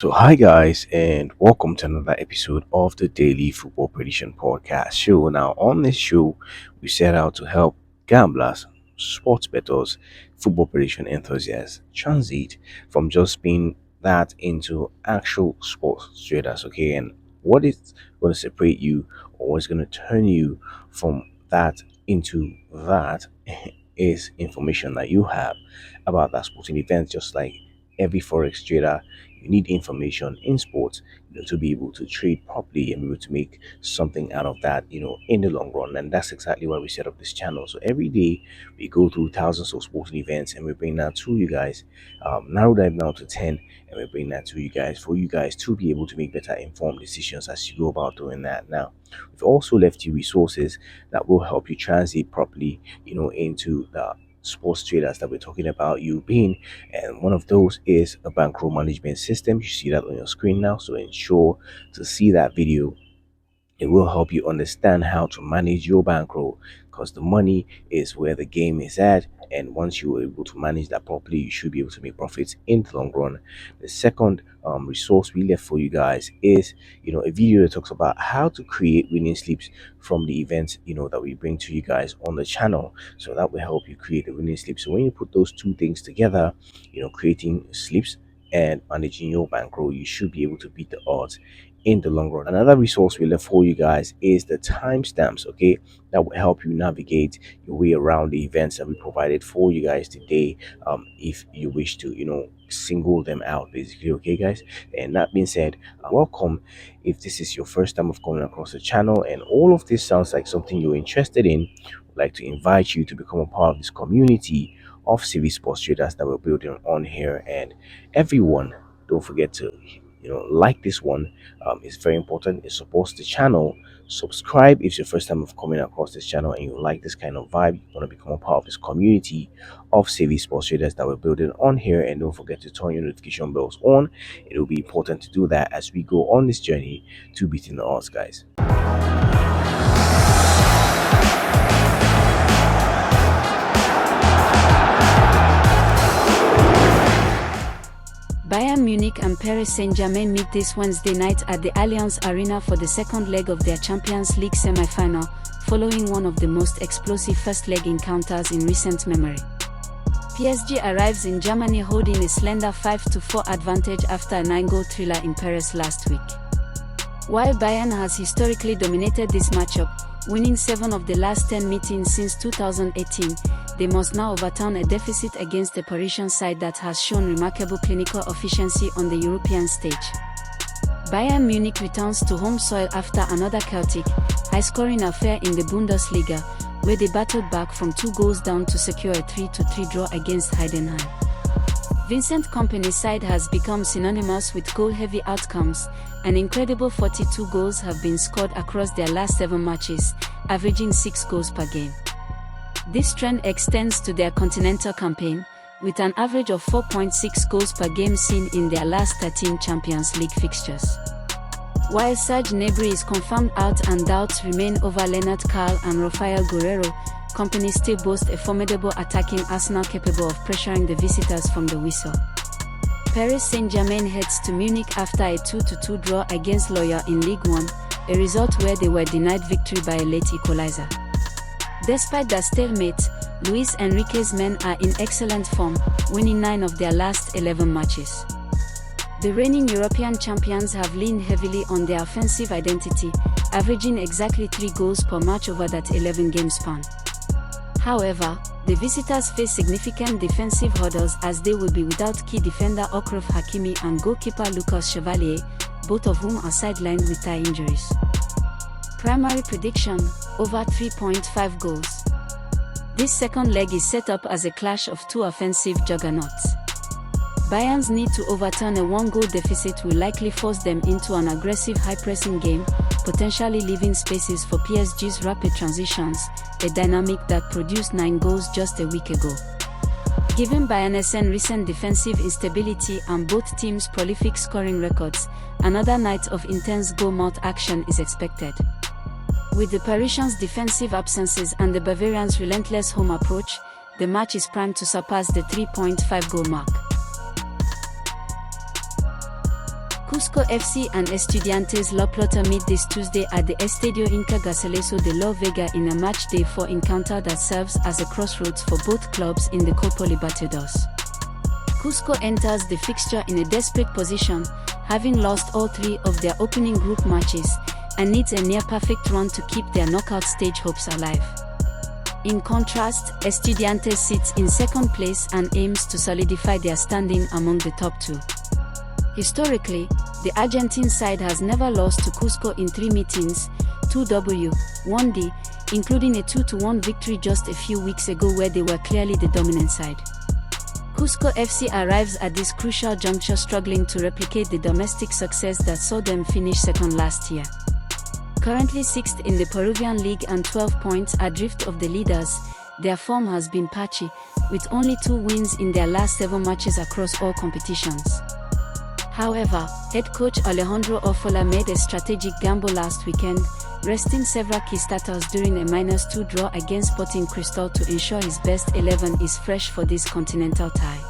So, hi guys, and welcome to another episode of the Daily Football Prediction Podcast show. Now, on this show, we set out to help gamblers, sports bettors, football prediction enthusiasts transit from just being that into actual sports traders. Okay, and what is going to separate you, or what's going to turn you from that into that is information that you have about that sporting event, just like every forex trader. You need information in sports, to be able to trade properly and be able to make something out of that, in the long run. And that's exactly why we set up this channel. So every day we go through thousands of sporting events and we bring that to you guys, narrow that down to 10, and we bring that to you guys for you guys to be able to make better informed decisions as you go about doing that. Now, we've also left you resources that will help you transit properly, into the sports traders that we're talking about you being, and one of those is a bankroll management system. You see that on your screen now, so ensure to see that video. It will help you understand how to manage your bankroll, because the money is where the game is at, and once you're able to manage that properly, you should be able to make profits in the long run. The second resource we left for you guys is a video that talks about how to create winning slips from the events that we bring to you guys on the channel. So that will help you create a winning slip. So when you put those two things together, creating slips and managing your bankroll, you should be able to beat the odds in the long run. Another resource we left for you guys is the timestamps, okay, that will help you navigate your way around the events that we provided for you guys today, if you wish to single them out, basically. Okay guys, and that being said, welcome. If this is your first time of coming across the channel and all of this sounds like something you're interested in, I'd like to invite you to become a part of this community of CV sports traders that we're building on here. And everyone, don't forget to like this one. It's very important. It supports the channel. Subscribe if it's your first time of coming across this channel and you like this kind of vibe. You want to become a part of this community of savvy sports traders that we're building on here. And don't forget to turn your notification bells on. It will be important to do that as we go on this journey to beating the odds, guys. Bayern Munich and Paris Saint-Germain meet this Wednesday night at the Allianz Arena for the second leg of their Champions League semi-final, following one of the most explosive first-leg encounters in recent memory. PSG arrives in Germany holding a slender 5-4 advantage after a 9-goal thriller in Paris last week. While Bayern has historically dominated this matchup, winning 7 of the last 10 meetings since 2018, they must now overturn a deficit against a Parisian side that has shown remarkable clinical efficiency on the European stage. Bayern Munich returns to home soil after another chaotic, high-scoring affair in the Bundesliga, where they battled back from 2 goals down to secure a 3-3 draw against Heidenheim. Vincent Kompany's side has become synonymous with goal-heavy outcomes. An incredible 42 goals have been scored across their last 7 matches, averaging 6 goals per game. This trend extends to their continental campaign, with an average of 4.6 goals per game seen in their last 13 Champions League fixtures. While Serge Gnabry is confirmed out and doubts remain over Leonard Carl and Rafael Guerreiro, Kompany still boasts a formidable attacking arsenal capable of pressuring the visitors from the whistle. Paris Saint-Germain heads to Munich after a 2-2 draw against Lorient in Ligue 1, a result where they were denied victory by a late equalizer. Despite their stalemate, Luis Enrique's men are in excellent form, winning 9 of their last 11 matches. The reigning European champions have leaned heavily on their offensive identity, averaging exactly 3 goals per match over that 11-game span. However, the visitors face significant defensive hurdles as they will be without key defender Achraf Hakimi and goalkeeper Lucas Chevalier, both of whom are sidelined with thigh injuries. Primary prediction: over 3.5 goals. This second leg is set up as a clash of 2 offensive juggernauts. Bayern's need to overturn a 1-goal deficit will likely force them into an aggressive high-pressing game, potentially leaving spaces for PSG's rapid transitions, a dynamic that produced 9 goals just a week ago. Given Bayern's recent defensive instability and both teams' prolific scoring records, another night of intense goal-mouth action is expected. With the Parisians' defensive absences and the Bavarians' relentless home approach, the match is primed to surpass the 3.5 goal mark. Cusco FC and Estudiantes La Plata meet this Tuesday at the Estadio Inca Garcilaso de la Vega in a match-day 4 encounter that serves as a crossroads for both clubs in the Copa Libertadores. Cusco enters the fixture in a desperate position, having lost all 3 of their opening group matches, and needs a near-perfect run to keep their knockout stage hopes alive. In contrast, Estudiantes sits in second place and aims to solidify their standing among the top 2. Historically, the Argentine side has never lost to Cusco in 3 meetings, 2W, 1D, including a 2-1 victory just a few weeks ago where they were clearly the dominant side. Cusco FC arrives at this crucial juncture struggling to replicate the domestic success that saw them finish second last year. Currently 6th in the Peruvian league and 12 points adrift of the leaders, their form has been patchy, with only 2 wins in their last 7 matches across all competitions. However, head coach Alejandro Orfola made a strategic gamble last weekend, resting several key starters during a -2 draw against Sporting Cristal to ensure his best 11 is fresh for this continental tie.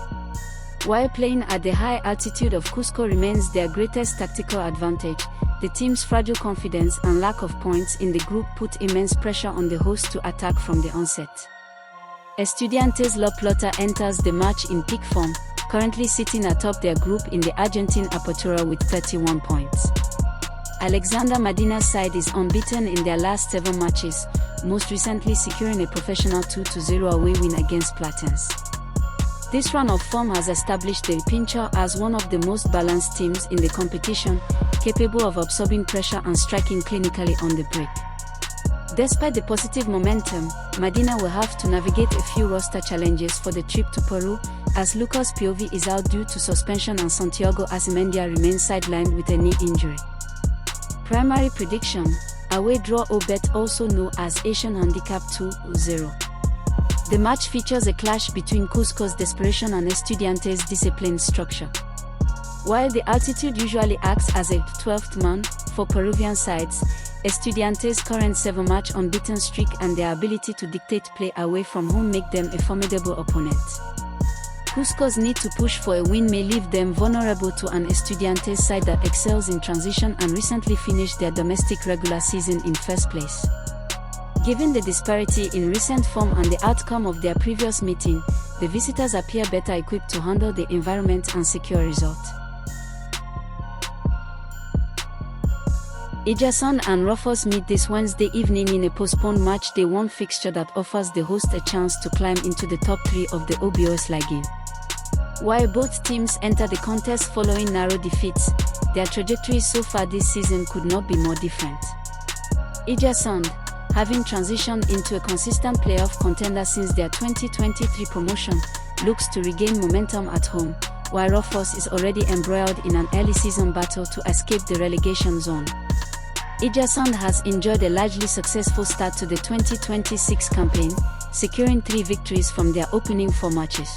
While playing at the high altitude of Cusco remains their greatest tactical advantage, the team's fragile confidence and lack of points in the group put immense pressure on the hosts to attack from the onset. Estudiantes La Plata enters the match in peak form, currently sitting atop their group in the Argentine Apertura with 31 points. Alexander Medina's side is unbeaten in their last 7 matches, most recently securing a professional 2-0 away win against Platense. This run of form has established the Pincher as one of the most balanced teams in the competition, capable of absorbing pressure and striking clinically on the break. Despite the positive momentum, Medina will have to navigate a few roster challenges for the trip to Peru, as Lucas Piovi is out due to suspension and Santiago Asimendia remains sidelined with a knee injury. Primary prediction: away draw or bet, also known as Asian Handicap 2-0. The match features a clash between Cusco's desperation and Estudiantes' disciplined structure. While the altitude usually acts as a 12th man for Peruvian sides, Estudiantes' current 7-match unbeaten streak and their ability to dictate play away from home make them a formidable opponent. Cusco's need to push for a win may leave them vulnerable to an Estudiantes side that excels in transition and recently finished their domestic regular season in first place. Given the disparity in recent form and the outcome of their previous meeting, the visitors appear better equipped to handle the environment and secure a result. Egersund and Raufoss meet this Wednesday evening in a postponed match-day 1 fixture that offers the host a chance to climb into the top 3 of the OBOS Ligue. While both teams enter the contest following narrow defeats, their trajectories so far this season could not be more different. Egersund, having transitioned into a consistent playoff contender since their 2023 promotion, looks to regain momentum at home, while Raufoss is already embroiled in an early season battle to escape the relegation zone. Egersund has enjoyed a largely successful start to the 2026 campaign, securing 3 victories from their opening 4 matches.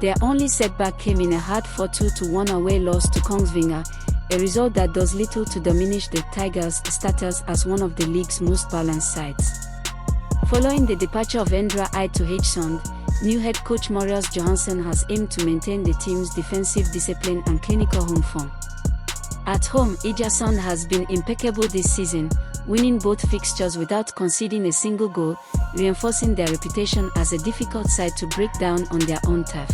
Their only setback came in a hard 4-2-1 away loss to Kongsvinger, a result that does little to diminish the Tigers' status as one of the league's most balanced sides. Following the departure of Endre I to Egersund, new head coach Marius Johansson has aimed to maintain the team's defensive discipline and clinical home form. At home, Egersund has been impeccable this season, winning both fixtures without conceding a single goal, reinforcing their reputation as a difficult side to break down on their own turf.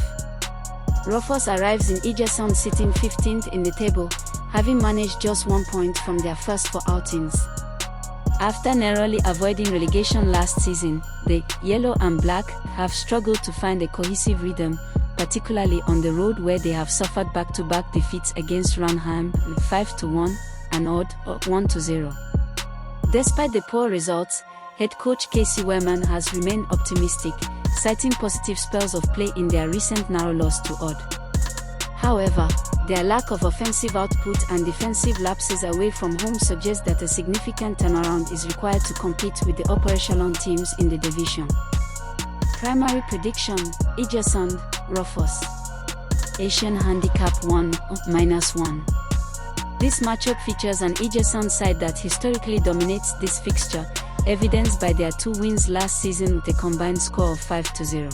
Raufoss arrives in Egersund sitting 15th in the table, having managed just 1 point from their first 4 outings. After narrowly avoiding relegation last season, the Yellow and Black have struggled to find a cohesive rhythm, particularly on the road where they have suffered back-to-back defeats against Ranheim 5-1 and Odd 1-0. Despite the poor results, head coach Casey Wehrman has remained optimistic, citing positive spells of play in their recent narrow loss to Odd. However, their lack of offensive output and defensive lapses away from home suggest that a significant turnaround is required to compete with the upper echelon teams in the division. Primary prediction: Egersund, Raufoss. Asian Handicap 1-1. This matchup features an Egersund side that historically dominates this fixture, evidenced by their 2 wins last season with a combined score of 5-0.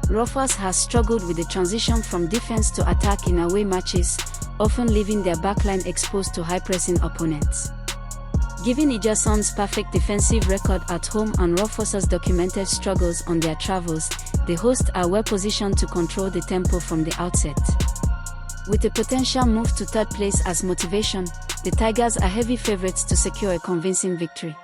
Raufoss has struggled with the transition from defense to attack in away matches, often leaving their backline exposed to high-pressing opponents. Given Egersund's perfect defensive record at home and Raufoss's documented struggles on their travels, the hosts are well positioned to control the tempo from the outset. With a potential move to third place as motivation, the Tigers are heavy favorites to secure a convincing victory.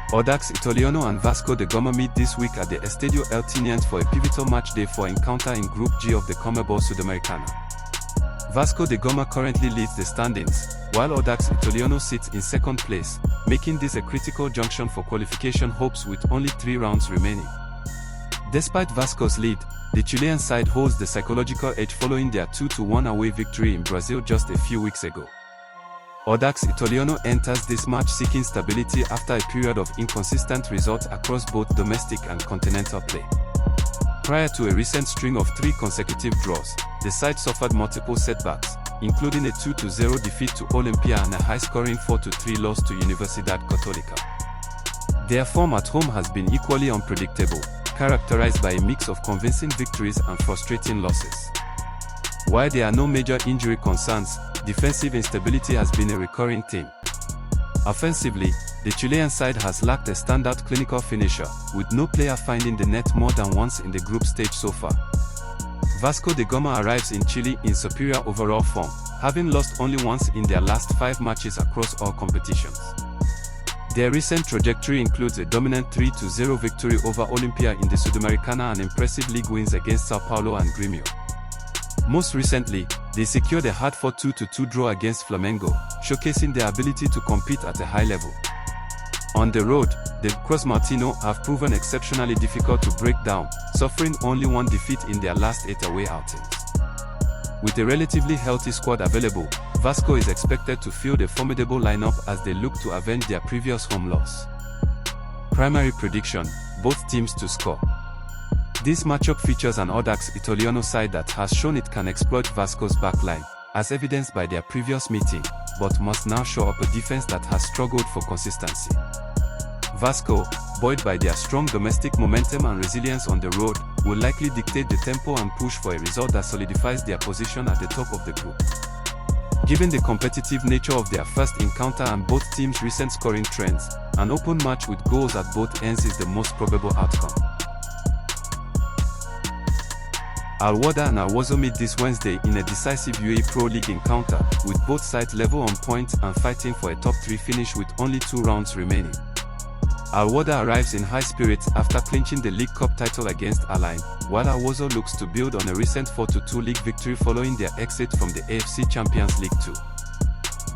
Audax, Italiano and Vasco da Gama meet this week at the Estadio Estudiantes for a pivotal match day for encounter in Group G of the CONMEBOL Sudamericana. Vasco da Gama currently leads the standings, while Audax Italiano sits in second place, making this a critical junction for qualification hopes with only 3 rounds remaining. Despite Vasco's lead, the Chilean side holds the psychological edge following their 2-1 away victory in Brazil just a few weeks ago. Audax Italiano enters this match seeking stability after a period of inconsistent results across both domestic and continental play. Prior to a recent string of 3 consecutive draws, the side suffered multiple setbacks, including a 2-0 defeat to Olimpia and a high-scoring 4-3 loss to Universidad Católica. Their form at home has been equally unpredictable, characterized by a mix of convincing victories and frustrating losses. While there are no major injury concerns, defensive instability has been a recurring theme. Offensively, the Chilean side has lacked a standout clinical finisher, with no player finding the net more than once in the group stage so far. Vasco da Gama arrives in Chile in superior overall form, having lost only once in their last 5 matches across all competitions. Their recent trajectory includes a dominant 3-0 victory over Olimpia in the Sudamericana and impressive league wins against Sao Paulo and Grêmio. Most recently, they secured a hard-fought 2-2 draw against Flamengo, showcasing their ability to compete at a high level. On the road, the Cruz-Martino have proven exceptionally difficult to break down, suffering only 1 defeat in their last 8 away outings. With a relatively healthy squad available, Vasco is expected to field a formidable lineup as they look to avenge their previous home loss. Primary prediction: both teams to score. This matchup features an Audax Italiano side that has shown it can exploit Vasco's backline, as evidenced by their previous meeting, but must now show up a defense that has struggled for consistency. Vasco, buoyed by their strong domestic momentum and resilience on the road, will likely dictate the tempo and push for a result that solidifies their position at the top of the group. Given the competitive nature of their first encounter and both teams' recent scoring trends, an open match with goals at both ends is the most probable outcome. Wahda and Wasl meet this Wednesday in a decisive UAE Pro League encounter, with both sides level on points and fighting for a top 3 finish with only 2 rounds remaining. Wahda arrives in high spirits after clinching the League Cup title against Ahli, while Wasl looks to build on a recent 4-2 league victory following their exit from the AFC Champions League 2.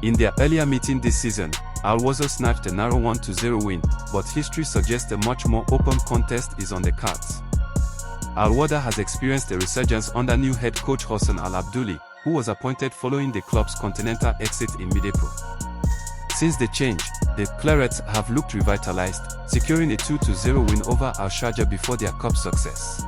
In their earlier meeting this season, Wasl snatched a narrow 1-0 win, but history suggests a much more open contest is on the cards. Wahda has experienced a resurgence under new head coach Hossein Al Abdouli, who was appointed following the club's continental exit in mid-April. Since the change, the Clarets have looked revitalized, securing a 2-0 win over Sharjah before their cup success.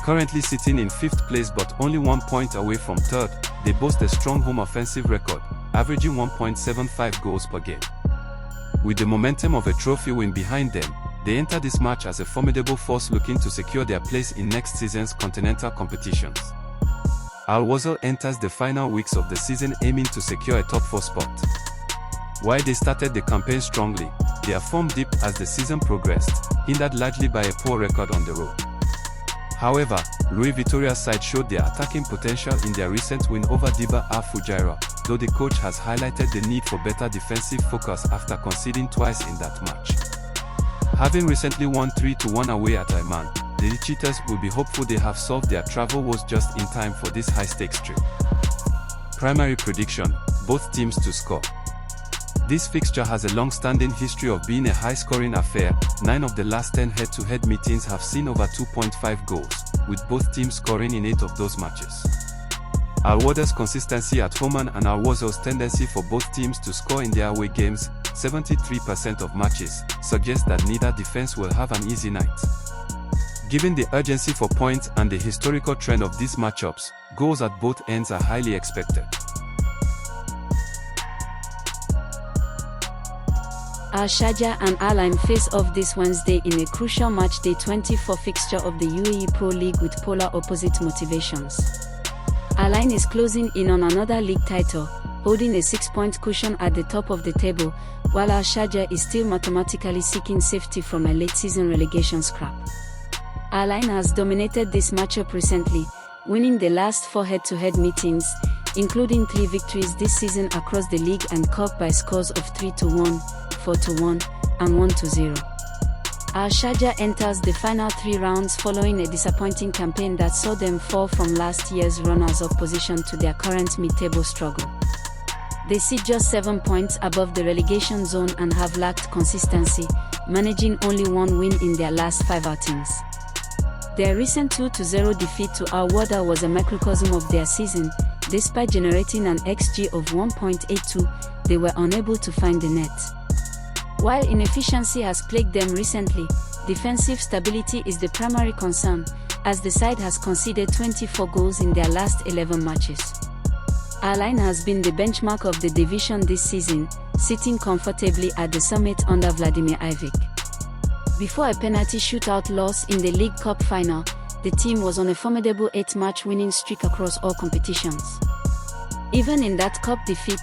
Currently sitting in 5th place but only 1 point away from 3rd, they boast a strong home offensive record, averaging 1.75 goals per game. With the momentum of a trophy win behind them, they enter this match as a formidable force looking to secure their place in next season's continental competitions. Wasl enters the final weeks of the season aiming to secure a top 4 spot. While they started the campaign strongly, their form dipped as the season progressed, hindered largely by a poor record on the road. However, Rui Vitoria's side showed their attacking potential in their recent win over Diba Fujairah, though the coach has highlighted the need for better defensive focus after conceding twice in that match. Having recently won 3-1 away at Oman, the Cheetahs will be hopeful they have solved their travel woes just in time for this high-stakes trip. Primary prediction: both teams to score. This fixture has a long-standing history of being a high-scoring affair. 9 of the last 10 head-to-head meetings have seen over 2.5 goals, with both teams scoring in 8 of those matches. Wahda's consistency at home and Wasl's tendency for both teams to score in their away games, 73% of matches, suggests that neither defense will have an easy night. Given the urgency for points and the historical trend of these matchups, goals at both ends are highly expected. Sharjah and Ahli face off this Wednesday in a crucial matchday 24 fixture of the UAE Pro League with polar opposite motivations. Ahli is closing in on another league title, holding a 6-point cushion at the top of the table, while Sharjah is still mathematically seeking safety from a late-season relegation scrap. Ahli has dominated this matchup recently, winning the last 4 head-to-head meetings, including 3 victories this season across the league and cup by scores of 3-1, 4-1, and 1-0. Sharjah enters the final 3 rounds following a disappointing campaign that saw them fall from last year's runners-up position to their current mid-table struggle. They sit just 7 points above the relegation zone and have lacked consistency, managing only 1 win in their last 5 outings. Their recent 2-0 defeat to Wahda was a microcosm of their season. Despite generating an XG of 1.82, they were unable to find the net. While inefficiency has plagued them recently, defensive stability is the primary concern, as the side has conceded 24 goals in their last 11 matches. Ahli has been the benchmark of the division this season, sitting comfortably at the summit under Vladimir Ivic. Before a penalty shootout loss in the League Cup final, the team was on a formidable 8-match winning streak across all competitions. Even in that cup defeat,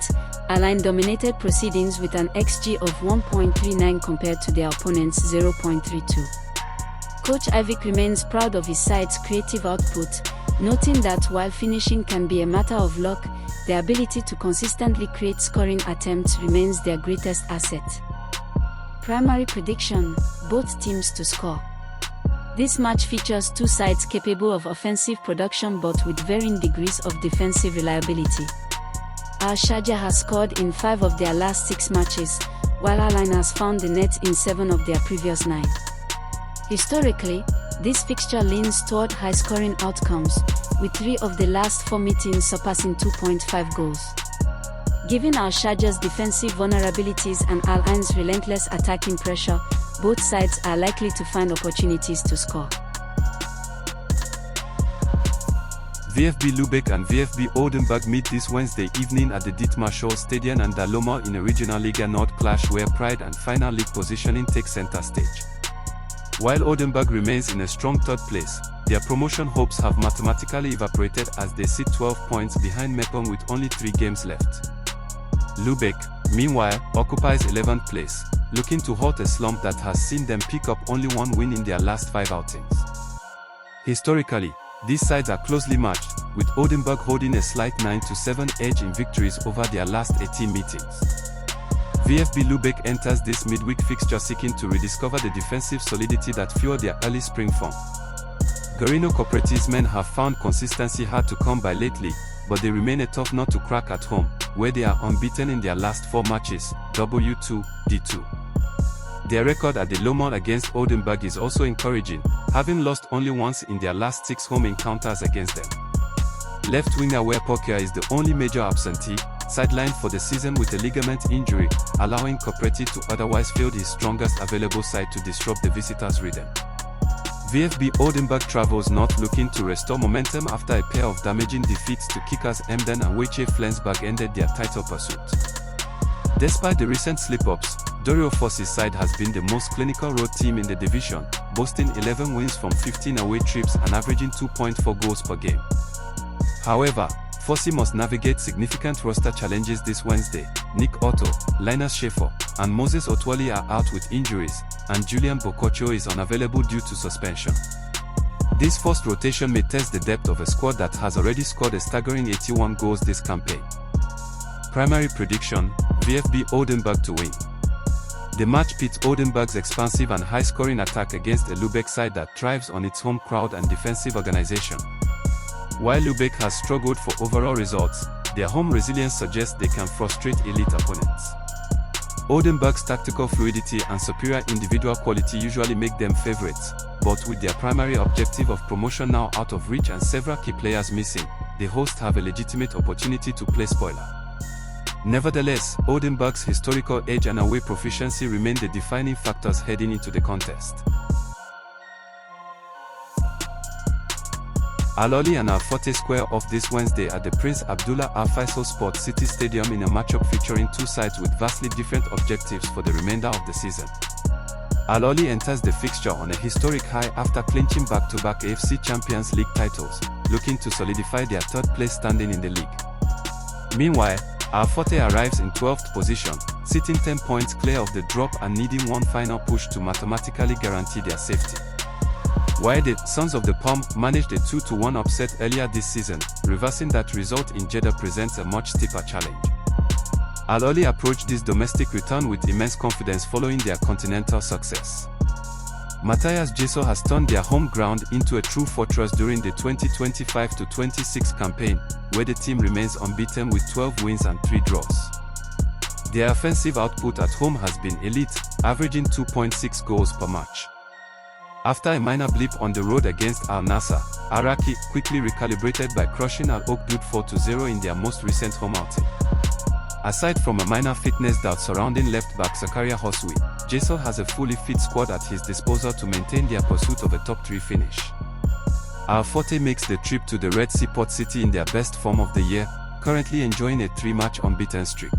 Ahli dominated proceedings with an XG of 1.39 compared to their opponents' 0.32. Coach Ivic remains proud of his side's creative output, noting that while finishing can be a matter of luck, the ability to consistently create scoring attempts remains their greatest asset. Primary prediction: both teams to score. This match features 2 sides capable of offensive production but with varying degrees of defensive reliability. Sharjah has scored in 5 of their last 6 matches, while Ahli has found the net in 7 of their previous 9. Historically, this fixture leans toward high-scoring outcomes, with 3 of the last 4 meetings surpassing 2.5 goals. Given Sharjah's defensive vulnerabilities and Ahli's relentless attacking pressure, both sides are likely to find opportunities to score. VfB Lubeck and VfB Oldenburg meet this Wednesday evening at the Dietmar Stadion and Daloma in a regional Liga Nord clash where pride and final league positioning take center stage. While Oldenburg remains in a strong 3rd place, their promotion hopes have mathematically evaporated as they sit 12 points behind Meppen with only 3 games left. Lubeck, meanwhile, occupies 11th place, looking to halt a slump that has seen them pick up only 1 win in their last 5 outings. Historically, these sides are closely matched, with Oldenburg holding a slight 9-7 edge in victories over their last 18 meetings. VfB Lubeck enters this midweek fixture seeking to rediscover the defensive solidity that fueled their early spring form. Guarino Cooperative's men have found consistency hard to come by lately, but they remain a tough nut to crack at home, where they are unbeaten in their last 4 matches, W2, D2. Their record at the Lomond against Oldenburg is also encouraging, having lost only once in their last 6 home encounters against them. Left winger Werpoker is the only major absentee, sidelined for the season with a ligament injury, allowing Cooperative to otherwise field his strongest available side to disrupt the visitors' rhythm. VfB Oldenburg travels north looking to restore momentum after a pair of damaging defeats to kickers Emden and Weiche Flensburg ended their title pursuit. Despite the recent slip-ups, Raufoss's side has been the most clinical road team in the division, boasting 11 wins from 15 away trips and averaging 2.4 goals per game. However, Fossi must navigate significant roster challenges this Wednesday. Nick Otto, Linus Schaefer, and Moses Otwali are out with injuries, and Julian Boccaccio is unavailable due to suspension. This forced rotation may test the depth of a squad that has already scored a staggering 81 goals this campaign. Primary prediction: VfB Oldenburg to win. The match pits Oldenburg's expansive and high-scoring attack against a Lubeck side that thrives on its home crowd and defensive organization. While Lubeck has struggled for overall results, their home resilience suggests they can frustrate elite opponents. Oldenburg's tactical fluidity and superior individual quality usually make them favorites, but with their primary objective of promotion now out of reach and several key players missing, the hosts have a legitimate opportunity to play spoiler. Nevertheless, Oldenburg's historical edge and away proficiency remain the defining factors heading into the contest. Ahli and Fateh square off this Wednesday at the Prince Abdullah Al Faisal Sports City Stadium in a matchup featuring two sides with vastly different objectives for the remainder of the season. Ahli enters the fixture on a historic high after clinching back-to-back AFC Champions League titles, looking to solidify their third-place standing in the league. Meanwhile, Fateh arrives in 12th position, sitting 10 points clear of the drop and needing one final push to mathematically guarantee their safety. While the Sons of the Palm managed a 2-1 upset earlier this season, reversing that result in Jeddah presents a much steeper challenge. Ahli approached this domestic return with immense confidence following their continental success. Matthias Jesel has turned their home ground into a true fortress during the 2025-26 campaign, where the team remains unbeaten with 12 wins and 3 draws. Their offensive output at home has been elite, averaging 2.6 goals per match. After a minor blip on the road against Al Nassr, Araki quickly recalibrated by crushing Al Okdud 4-0 in their most recent home outing. Aside from a minor fitness doubt surrounding left-back Zakaria Hoswi, Jesel has a fully fit squad at his disposal to maintain their pursuit of a top-3 finish. Fateh makes the trip to the Red Sea port city in their best form of the year, currently enjoying a 3-match unbeaten streak.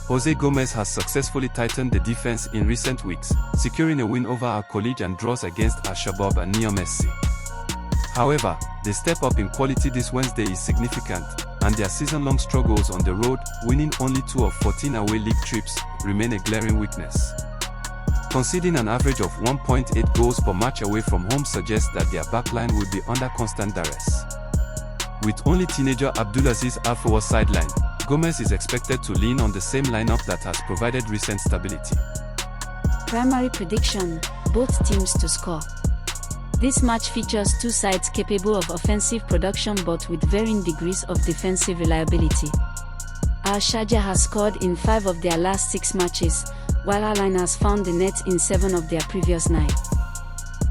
Jose Gomez has successfully tightened the defense in recent weeks, securing a win over Al College and draws against Al Shabab and Neom SC. However, the step up in quality this Wednesday is significant, and their season-long struggles on the road, winning only 2 of 14 away league trips, remain a glaring weakness. Conceding an average of 1.8 goals per match away from home suggests that their backline will be under constant duress. With only teenager Abdulaziz Al Fawaz sidelined, Gomez is expected to lean on the same lineup that has provided recent stability. Primary prediction: both teams to score. This match features two sides capable of offensive production but with varying degrees of defensive reliability. Sharjah has scored in 5 of their last 6 matches, while Ahli has found the net in 7 of their previous 9.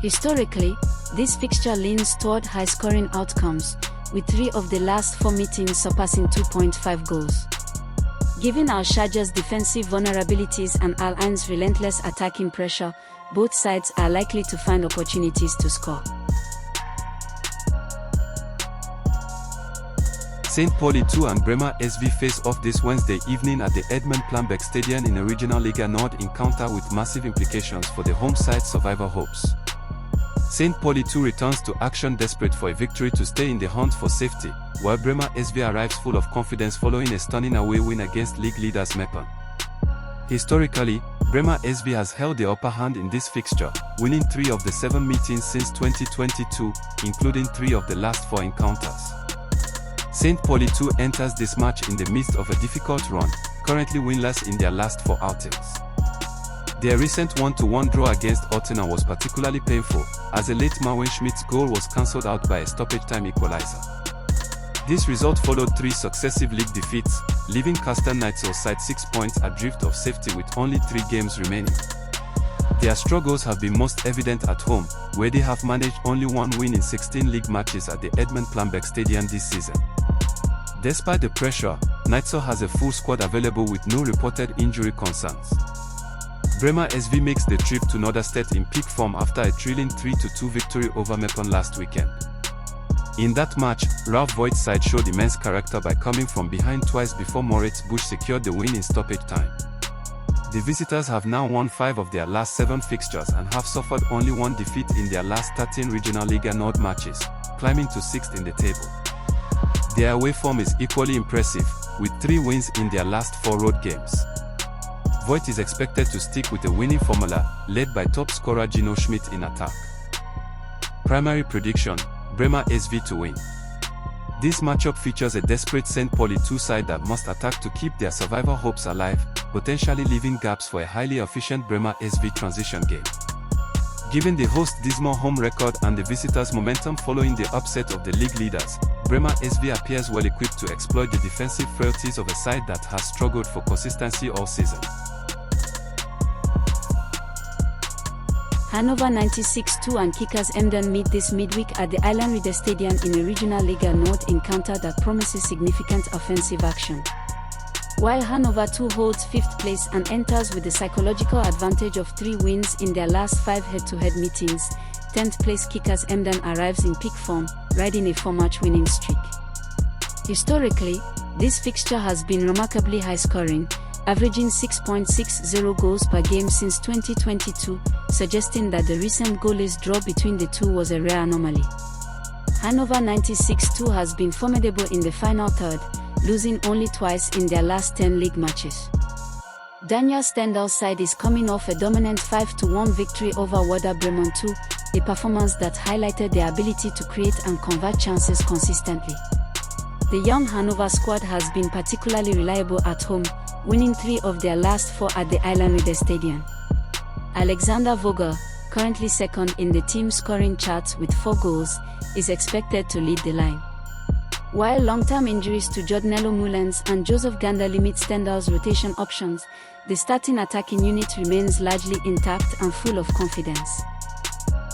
Historically, this fixture leans toward high-scoring outcomes, with 3 of the last 4 meetings surpassing 2.5 goals. Given Sharjah's defensive vulnerabilities and Al Ain's relentless attacking pressure, both sides are likely to find opportunities to score. St. Pauli 2 and Bremen SV face off this Wednesday evening at the Edmund Plumbeck Stadium in a regional Liga Nord encounter with massive implications for the home side's survival hopes. St. Pauli 2 returns to action desperate for a victory to stay in the hunt for safety, while Bremen SV arrives full of confidence following a stunning away win against league leaders Meppen. Historically, Bremen SV has held the upper hand in this fixture, winning 3 of the 7 meetings since 2022, including 3 of the last 4 encounters. St. Pauli 2 enters this match in the midst of a difficult run, currently winless in their last 4 outings. Their recent 1-1 draw against Ottenham was particularly painful, as a late Marwin Schmidt's goal was cancelled out by a stoppage-time equalizer. This result followed 3 successive league defeats, leaving Castle Knights side 6 points adrift of safety with only 3 games remaining. Their struggles have been most evident at home, where they have managed only 1 win in 16 league matches at the Edmund Plumbeck Stadium this season. Despite the pressure, Knights has a full squad available with no reported injury concerns. Bremen SV makes the trip to Norderstedt in peak form after a thrilling 3-2 victory over Meppen last weekend. In that match, Ralph Voigt's side showed immense character by coming from behind twice before Moritz Busch secured the win in stoppage time. The visitors have now won 5 of their last 7 fixtures and have suffered only 1 defeat in their last 13 regional Liga Nord matches, climbing to 6th in the table. Their away form is equally impressive, with 3 wins in their last 4 road games. Voigt is expected to stick with a winning formula, led by top scorer Gino Schmidt in attack. Primary prediction: Bremen SV to win. This matchup features a desperate St. Pauli 2 side that must attack to keep their survival hopes alive, potentially leaving gaps for a highly efficient Bremen SV transition game. Given the host's dismal home record and the visitors' momentum following the upset of the league leaders, Bremen SV appears well equipped to exploit the defensive frailties of a side that has struggled for consistency all season. Hannover 96-2 and Kickers Emden meet this midweek at the Eilenrieder Stadium in a regional Liga Nord encounter that promises significant offensive action. While Hannover 2 holds 5th place and enters with the psychological advantage of 3 wins in their last 5 head-to-head meetings, 10th place Kickers Emden arrives in peak form, riding a 4-match winning streak. Historically, this fixture has been remarkably high-scoring, averaging 6.60 goals per game since 2022, suggesting that the recent goalless draw between the two was a rare anomaly. Hannover 96 too has been formidable in the final third, losing only twice in their last 10 league matches. Daniel Stendhal's side is coming off a dominant 5-1 victory over Wahda Bremen 2, a performance that highlighted their ability to create and convert chances consistently. The young Hannover squad has been particularly reliable at home, winning 3 of their last 4 at the Island Stadium. Alexander Vogel, currently second in the team scoring charts with 4 goals, is expected to lead the line. While long-term injuries to Jordanello Mullens and Joseph Gander limit Stendhal's rotation options, the starting attacking unit remains largely intact and full of confidence.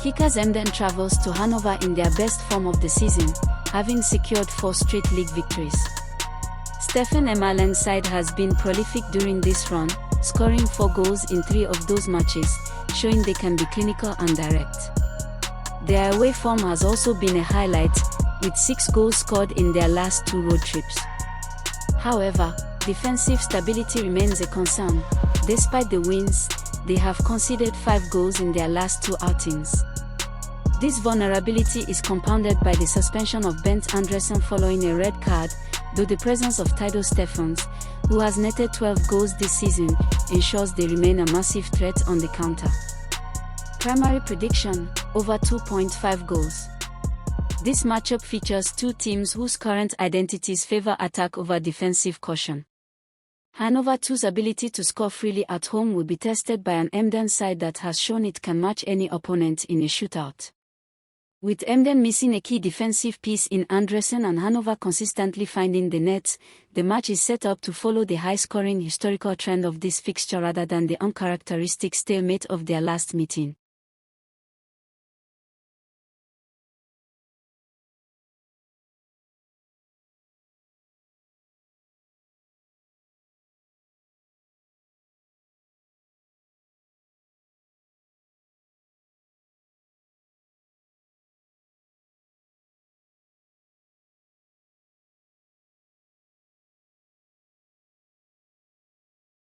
Kickers Emden travels to Hannover in their best form of the season, having secured 4 straight league victories. Stefan Emmerlen's side has been prolific during this run, scoring 4 goals in 3 of those matches, showing they can be clinical and direct. Their away form has also been a highlight, with 6 goals scored in their last 2 road trips. However, defensive stability remains a concern. Despite the wins, they have conceded 5 goals in their last 2 outings. This vulnerability is compounded by the suspension of Bent Andresen following a red card, though the presence of Taido Stephens, who has netted 12 goals this season, ensures they remain a massive threat on the counter. Primary prediction: over 2.5 goals. This matchup features 2 teams whose current identities favor attack over defensive caution. Hannover 2's ability to score freely at home will be tested by an Emden side that has shown it can match any opponent in a shootout. With Emden missing a key defensive piece in Andresen and Hannover consistently finding the net, the match is set up to follow the high-scoring historical trend of this fixture rather than the uncharacteristic stalemate of their last meeting.